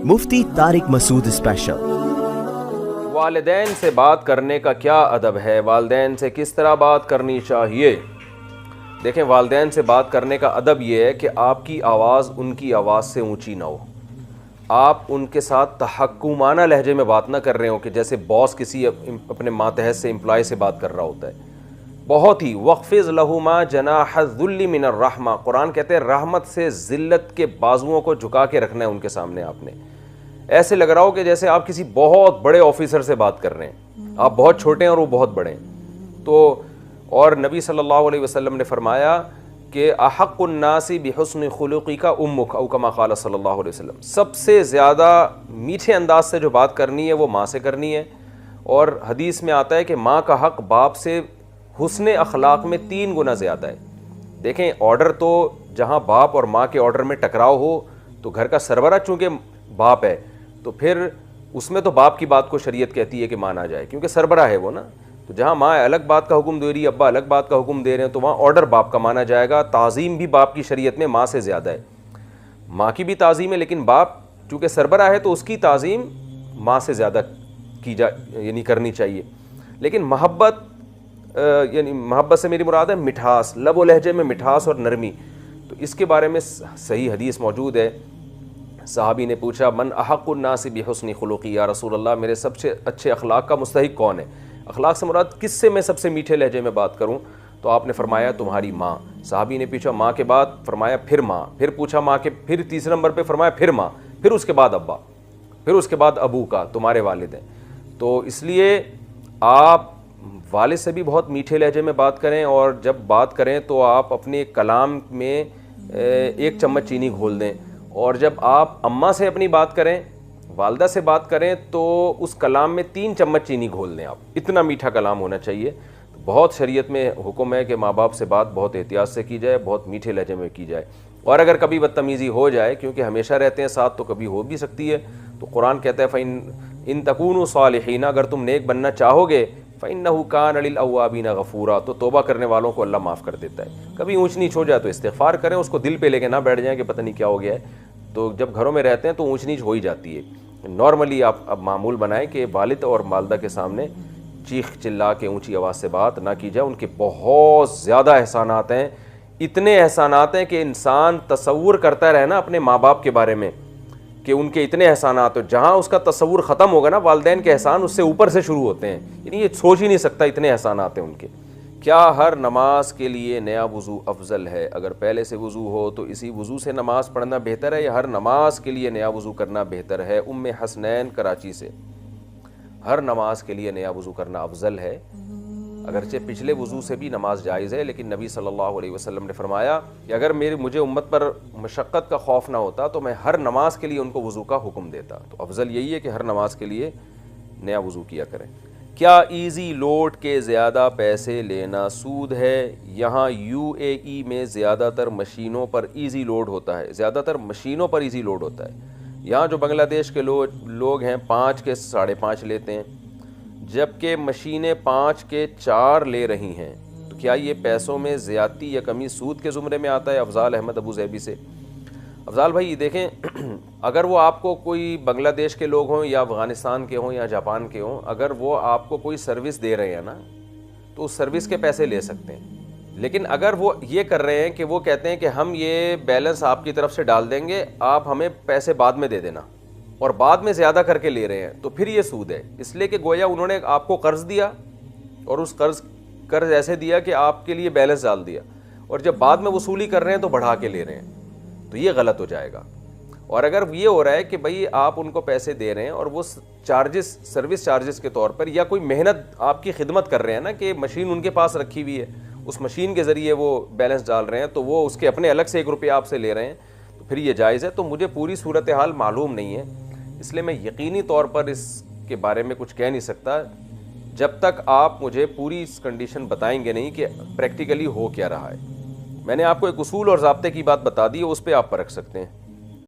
مفتی طارق مسعود special. والدین سے بات کرنے کا کیا ادب ہے؟ والدین سے کس طرح بات کرنی چاہیے؟ دیکھیں، والدین سے بات کرنے کا ادب یہ ہے کہ آپ کی آواز ان کی آواز سے اونچی نہ ہو۔ آپ ان کے ساتھ تحکمانہ لہجے میں بات نہ کر رہے ہوں کہ جیسے باس کسی اپنے ماتحت سے امپلائی سے بات کر رہا ہوتا ہے۔ بہت ہی وَخْفِضْ لَهُمَا جَنَاحَ الذُّلِّ مِنَ الرَّحْمَةِ، قرآن کہتے ہیں رحمت سے ذلت کے بازوؤں کو جھکا کے رکھنا ہے ان کے سامنے۔ آپ نے ایسے لگ رہا ہو کہ جیسے آپ کسی بہت بڑے آفیسر سے بات کر رہے ہیں، آپ بہت چھوٹے ہیں اور وہ بہت بڑے ہیں۔ تو اور نبی صلی اللہ علیہ وسلم نے فرمایا کہ احق الناس بحسن خلقک امک، او کما قال صلی اللہ علیہ وسلم، سب سے زیادہ میٹھے انداز سے جو بات کرنی ہے وہ ماں سے کرنی ہے۔ اور حدیث میں آتا ہے کہ ماں کا حق باپ سے حسن اخلاق میں 3 گنا زیادہ ہے۔ دیکھیں، آرڈر تو جہاں باپ اور ماں کے آرڈر میں ٹکراؤ ہو تو گھر کا سربراہ چونکہ باپ ہے تو پھر اس میں تو باپ کی بات کو شریعت کہتی ہے کہ مانا جائے، کیونکہ سربراہ ہے وہ نا۔ تو جہاں ماں الگ بات کا حکم دے رہی ہے، ابا الگ بات کا حکم دے رہے ہیں، تو وہاں آرڈر باپ کا مانا جائے گا۔ تعظیم بھی باپ کی شریعت میں ماں سے زیادہ ہے۔ ماں کی بھی تعظیم ہے لیکن باپ چونکہ سربراہ ہے تو اس کی تعظیم ماں سے زیادہ یعنی کرنی چاہیے۔ لیکن محبت یعنی محبت سے میری مراد ہے مٹھاس، لب و لہجے میں مٹھاس اور نرمی۔ تو اس کے بارے میں صحیح حدیث موجود ہے۔ صحابی نے پوچھا من احق الناس بحسن خلقی، یا رسول اللہ میرے سب سے اچھے اخلاق کا مستحق کون ہے؟ اخلاق سے مراد کس سے میں سب سے میٹھے لہجے میں بات کروں؟ تو آپ نے فرمایا تمہاری ماں۔ صحابی نے پوچھا ماں کے بعد؟ فرمایا پھر ماں۔ پھر پوچھا ماں کے، پھر تیسرے نمبر پہ فرمایا پھر ماں، پھر اس کے بعد ابا، پھر اس کے بعد ابو کا، تمہارے والد ہیں۔ تو اس لیے آپ والد سے بھی بہت میٹھے لہجے میں بات کریں، اور جب بات کریں تو آپ اپنے کلام میں 1 چمچ چینی گھول دیں، اور جب آپ اماں سے اپنی بات کریں، والدہ سے بات کریں، تو اس کلام میں 3 چمچ چینی گھول دیں۔ آپ اتنا میٹھا کلام ہونا چاہیے۔ بہت شریعت میں حکم ہے کہ ماں باپ سے بات بہت احتیاط سے کی جائے، بہت میٹھے لہجے میں کی جائے۔ اور اگر کبھی بدتمیزی ہو جائے، کیونکہ ہمیشہ رہتے ہیں ساتھ تو کبھی ہو بھی سکتی ہے، تو قرآن کہتا ہے فَإِن تَكُونُوا صَالِحِينَ، اگر تم نیک بننا چاہو گے، فَإِنَّهُ كَانَ لِلْأَوَّابِينَ غَفُورًا، تو توبہ کرنے والوں کو اللہ معاف کر دیتا ہے۔ کبھی اونچ نیچ ہو جائے تو استغفار کریں، اس کو دل پہ لے کے نہ بیٹھ جائیں کہ پتہ نہیں کیا ہو گیا ہے۔ تو جب گھروں میں رہتے ہیں تو اونچ نیچ ہو ہی جاتی ہے۔ نارملی آپ اب معمول بنائیں کہ والد اور والدہ کے سامنے چیخ چلا کے اونچی آواز سے بات نہ کی جائے۔ ان کے بہت زیادہ احسانات ہیں، اتنے احسانات ہیں کہ انسان تصور کرتا رہے نا اپنے ماں باپ کے بارے میں کہ ان کے اتنے احسانات ہو، جہاں اس کا تصور ختم ہوگا نا، والدین کے احسان اس سے اوپر سے شروع ہوتے ہیں، یعنی یہ سوچ ہی نہیں سکتا اتنے احسانات ہیں ان کے۔ کیا ہر نماز کے لیے نیا وضو افضل ہے؟ اگر پہلے سے وضو ہو تو اسی وضو سے نماز پڑھنا بہتر ہے، یا ہر نماز کے لیے نیا وضو کرنا بہتر ہے؟ ام حسنین کراچی سے۔ ہر نماز کے لیے نیا وضو کرنا افضل ہے، اگرچہ پچھلے وضو سے بھی نماز جائز ہے، لیکن نبی صلی اللہ علیہ وسلم نے فرمایا کہ اگر مجھے امت پر مشقت کا خوف نہ ہوتا تو میں ہر نماز کے لیے ان کو وضو کا حکم دیتا۔ تو افضل یہی ہے کہ ہر نماز کے لیے نیا وضو کیا کریں۔ کیا ایزی لوڈ کے زیادہ پیسے لینا سود ہے؟ یہاں UAE میں زیادہ تر مشینوں پر ایزی لوڈ ہوتا ہے، زیادہ تر مشینوں پر ایزی لوڈ ہوتا ہے۔ یہاں جو بنگلہ دیش کے لوگ ہیں 5 کے 5.5 لیتے ہیں، جبکہ مشینیں 5 کے 4 لے رہی ہیں۔ تو کیا یہ پیسوں میں زیادتی یا کمی سود کے زمرے میں آتا ہے؟ افضال احمد ابو ظہبی سے۔ افضال بھائی دیکھیں، اگر وہ آپ کو کوئی بنگلہ دیش کے لوگ ہوں یا افغانستان کے ہوں یا جاپان کے ہوں، اگر وہ آپ کو کوئی سروس دے رہے ہیں نا تو اس سروس کے پیسے لے سکتے ہیں۔ لیکن اگر وہ یہ کر رہے ہیں کہ وہ کہتے ہیں کہ ہم یہ بیلنس آپ کی طرف سے ڈال دیں گے، آپ ہمیں پیسے بعد میں دے دینا، اور بعد میں زیادہ کر کے لے رہے ہیں، تو پھر یہ سود ہے۔ اس لیے کہ گویا انہوں نے آپ کو قرض دیا اور اس قرض ایسے دیا کہ آپ کے لیے بیلنس ڈال دیا، اور جب بعد میں وصولی کر رہے ہیں تو بڑھا کے لے رہے ہیں، تو یہ غلط ہو جائے گا۔ اور اگر یہ ہو رہا ہے کہ بھئی آپ ان کو پیسے دے رہے ہیں اور وہ چارجز سروس چارجز کے طور پر، یا کوئی محنت آپ کی خدمت کر رہے ہیں نا کہ مشین ان کے پاس رکھی ہوئی ہے، اس مشین کے ذریعے وہ بیلنس ڈال رہے ہیں، تو وہ اس کے اپنے الگ سے 1 روپیہ آپ سے لے رہے ہیں، تو پھر یہ جائز ہے۔ تو مجھے پوری صورتحال معلوم نہیں ہے، اس لیے میں یقینی طور پر اس کے بارے میں کچھ کہہ نہیں سکتا جب تک آپ مجھے پوری اس کنڈیشن بتائیں گے نہیں کہ پریکٹیکلی ہو کیا رہا ہے۔ میں نے آپ کو ایک اصول اور ضابطے کی بات بتا دی ہے، اس پہ آپ پرکھ سکتے ہیں۔